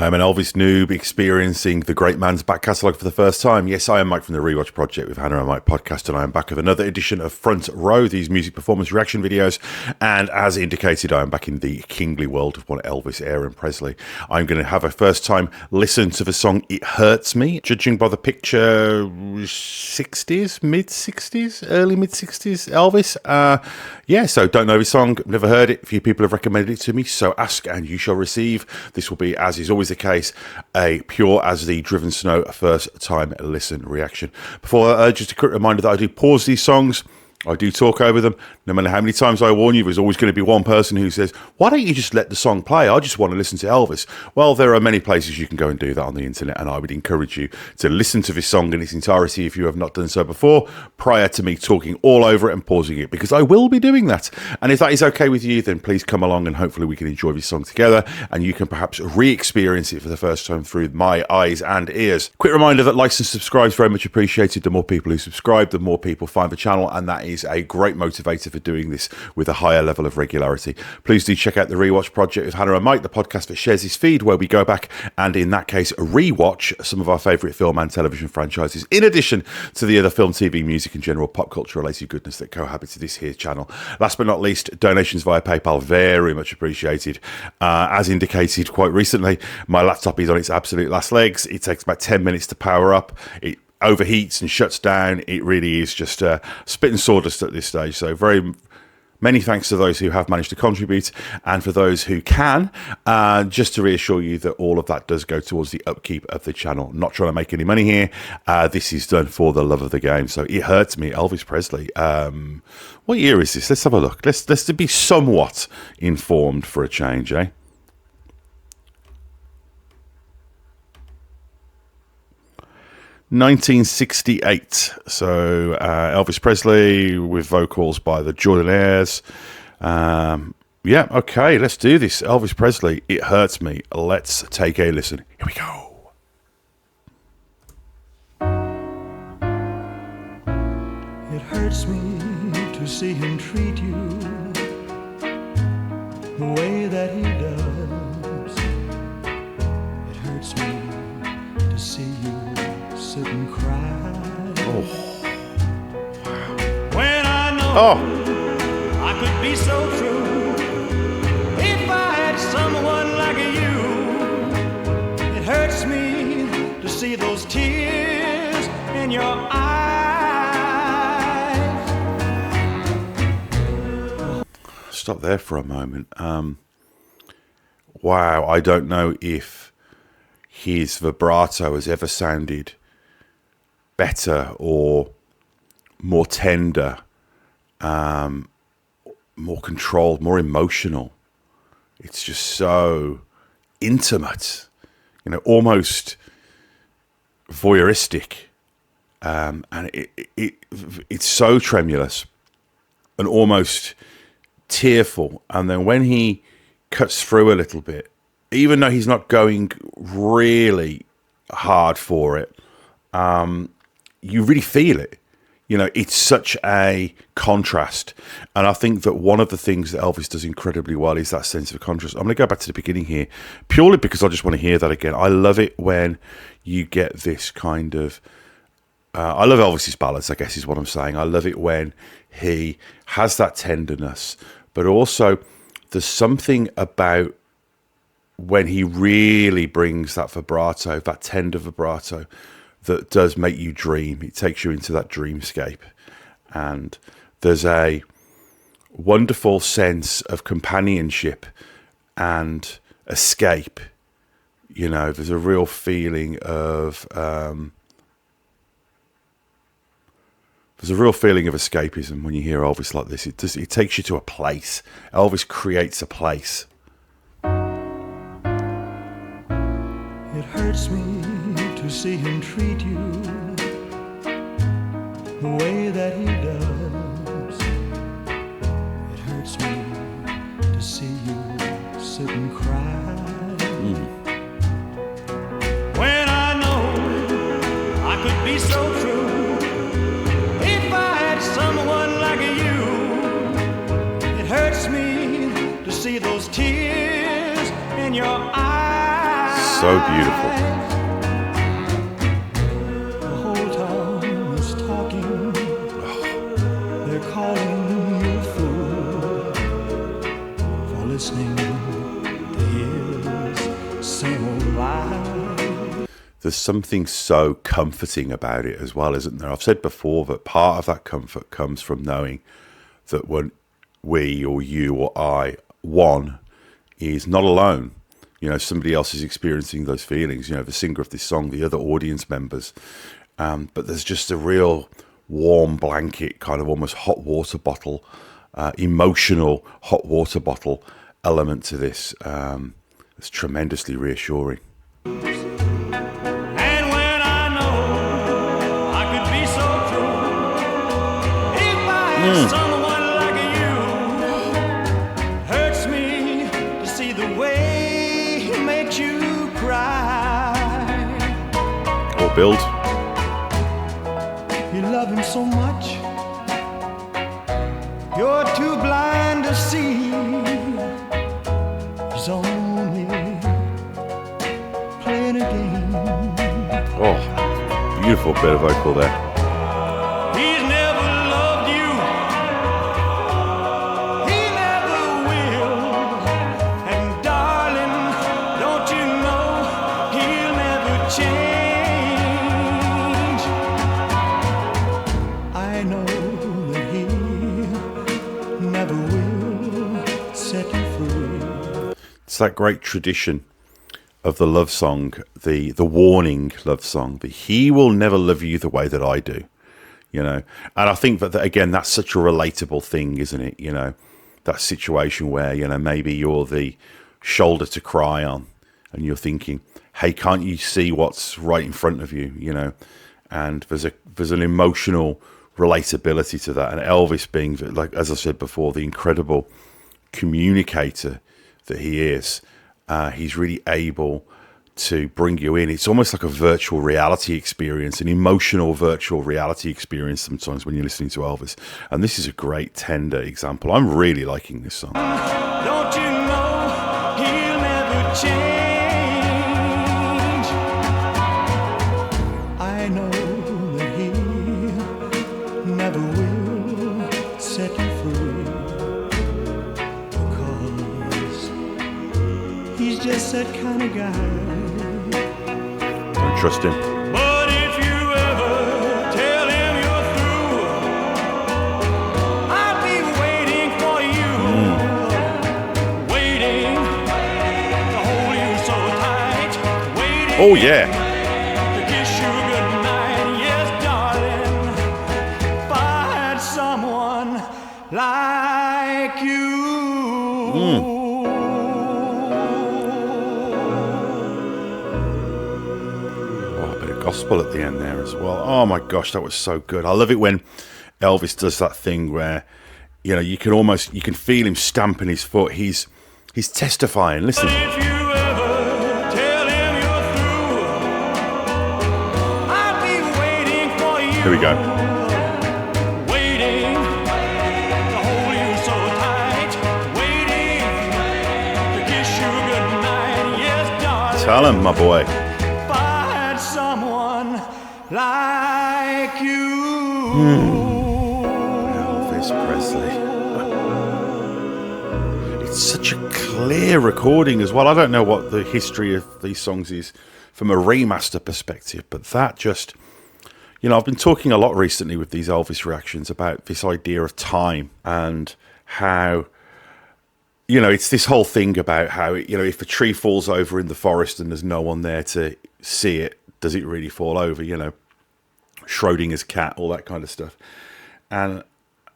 am an Elvis noob experiencing the great man's back catalogue for the first time. Yes, I am Mike from the Rewatch Project with Hannah and Mike podcast, and I am back with another edition of Front Row, these music performance reaction videos. And as indicated, I am back in the kingly world of one Elvis, Aaron Presley. I'm going to have a first time listen to the song It Hurts Me, judging by the picture, 60s, mid-60s, early mid-60s Elvis. So don't know his song, never heard it. A few people have recommended it to me, so ask and you shall receive. This will be, as is always the case, a pure as the Driven Snow first time listen reaction. Before just a quick reminder that I do pause these songs, I do talk over them. No matter how many times I warn you, there's always going to be one person who says, why don't you just let the song play? I just want to listen to Elvis. Well, there are many places you can go and do that on the internet, and I would encourage you to listen to this song in its entirety if you have not done so before, prior to me talking all over it and pausing it, because I will be doing that. And if that is okay with you, then please come along and hopefully we can enjoy this song together, and you can perhaps re-experience it for the first time through my eyes and ears. Quick reminder that likes and subscribes very much appreciated. The more people who subscribe, the more people find the channel, and that is a great motivator for doing this with a higher level of regularity. Please do check out the Rewatch Project with Hannah and Mike, the podcast that shares his feed, where we go back and in that case rewatch some of our favourite film and television franchises, in addition to the other film, TV, music and general pop culture related goodness that cohabits this here channel. Last but not least, donations via PayPal, very much appreciated. As indicated quite recently, my laptop is on its absolute last legs. It takes about 10 minutes to power up. It overheats and shuts down. It really is just spit and sawdust at this stage. So very many thanks to those who have managed to contribute, and for those who can, just to reassure you that all of that does go towards the upkeep of the channel. Not trying to make any money here. This is done for the love of the game. So It Hurts Me, Elvis Presley. What year is this? Let's have a look. Let's be somewhat informed for a change, eh? (1968). So Elvis Presley with vocals by the Jordanaires. Yeah, okay, let's do this. Elvis Presley, It Hurts Me. Let's take a listen. Here we go. It hurts me to see him treat you the way that he does. It hurts me to see you sit and cry. Oh. When I know I could be so true if I had someone like you. It hurts me to see those tears in your eyes. Stop there for a moment. Wow, I don't know if his vibrato has ever sounded better or more tender, more controlled, more emotional. It's just so intimate, almost voyeuristic, and it's so tremulous and almost tearful. And then when he cuts through a little bit, even though he's not going really hard for it, you really feel it. It's such a contrast. And I think that one of the things that Elvis does incredibly well is that sense of contrast. I'm going to go back to the beginning here, purely because I just want to hear that again. I love it when you get this kind of... I love Elvis's ballads, I guess is what I'm saying. I love it when he has that tenderness, but also there's something about when he really brings that vibrato, that tender vibrato, that does make you dream. It takes you into that dreamscape. And there's a wonderful sense of companionship and escape. There's a real feeling of... there's a real feeling of escapism when you hear Elvis like this. It takes you to a place. Elvis creates a place. It hurts me to see him treat you the way that he does. It hurts me to see you sit and cry. When I know I could be so true if I had someone like you. It hurts me to see those tears in your eyes. So beautiful. The whole town is talking. They're calling you a fool for listening to his same old lie. There's something so comforting about it as well, isn't there? I've said before that part of that comfort comes from knowing that when we or you or I, one, is not alone. You know, somebody else is experiencing those feelings, you know, the singer of this song, the other audience members. But there's just a real warm blanket, kind of almost hot water bottle, emotional hot water bottle element to this. It's tremendously reassuring. And when I know I could be so true, if I had someone like you, hurts me to see the way he makes you cry. Or build. You love him so much, you're too blind to see. He's only playing a game. Oh, beautiful bit of vocal there. He's never loved you. He never will. And darling, don't you know he'll never change. I know that he never will set you free. It's that great tradition of the love song, the warning love song, that he will never love you the way that I do, you know. And I think that again, that's such a relatable thing, isn't it? You know, that situation where, you know, maybe you're the shoulder to cry on and you're thinking, hey, can't you see what's right in front of you, you know? And there's an emotional relatability to that. And Elvis being, like, as I said before, the incredible communicator that he is, he's really able to bring you in. It's almost like a virtual reality experience, an emotional virtual reality experience sometimes when you're listening to Elvis. And this is a great, tender example. I'm really liking this song. Don't you know he'll never change? I know that he never will set you free, because he's just that kind of guy. Don't trust him. But if you ever tell him you're through, I'll be waiting for you. Waiting to hold you so tight. Waiting Oh, yeah. to kiss you goodnight. Yes, darling, if I had someone like you. Gospel at the end there as well. Oh my gosh, that was so good. I love it when Elvis does that thing where, you know, you can feel him stamping his foot. He's testifying. Listen. If you ever tell him you're through, I'll be waiting for you. Here we go. Waiting to hold you so tight. Waiting to kiss you goodnight. Yes, darling. Tell him, my boy. If I had someone like you. Elvis Presley. It's such a clear recording as well. I don't know what the history of these songs is from a remaster perspective, but that just, you know, I've been talking a lot recently with these Elvis reactions about this idea of time and how, you know, it's this whole thing about how, you know, if a tree falls over in the forest and there's no one there to see it, does it really fall over? You know, Schrodinger's cat, all that kind of stuff. And,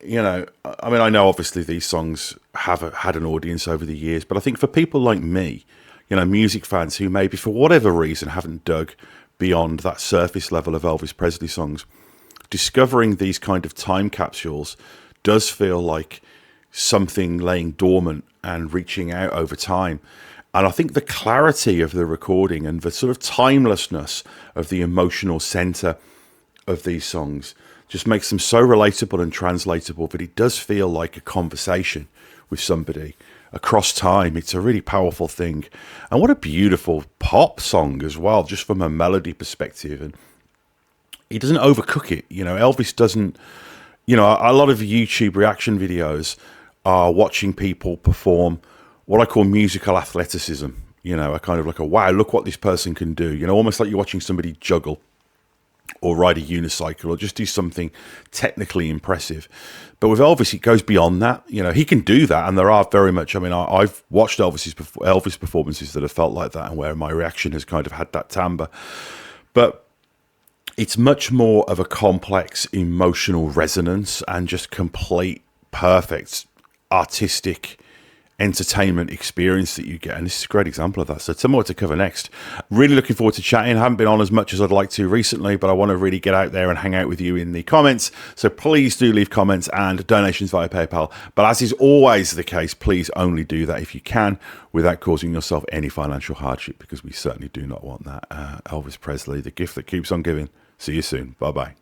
you know, I mean, I know obviously these songs have had an audience over the years, but I think for people like me, you know, music fans who maybe for whatever reason haven't dug beyond that surface level of Elvis Presley songs, discovering these kind of time capsules does feel like something laying dormant and reaching out over time. And I think the clarity of the recording and the sort of timelessness of the emotional center of these songs just makes them so relatable and translatable that it does feel like a conversation with somebody across time. It's a really powerful thing. And what a beautiful pop song as well, just from a melody perspective. And he doesn't overcook it. You know, Elvis doesn't, you know, a lot of YouTube reaction videos are watching people perform what I call musical athleticism. You know, a kind of like a, wow, look what this person can do. You know, almost like you're watching somebody juggle or ride a unicycle or just do something technically impressive. But with Elvis, it goes beyond that. You know, he can do that. And there are very much, I mean, I've watched Elvis performances that have felt like that and where my reaction has kind of had that timbre. But it's much more of a complex emotional resonance and just complete, perfect, artistic entertainment experience that you get, and this is a great example of that. So some more to cover next. Really looking forward to chatting. I haven't been on as much as I'd like to recently, but I want to really get out there and hang out with you in the comments. So please do leave comments and donations via PayPal. But as is always the case, please only do that if you can without causing yourself any financial hardship, because we certainly do not want that. Elvis Presley, the gift that keeps on giving. See you soon. Bye-bye.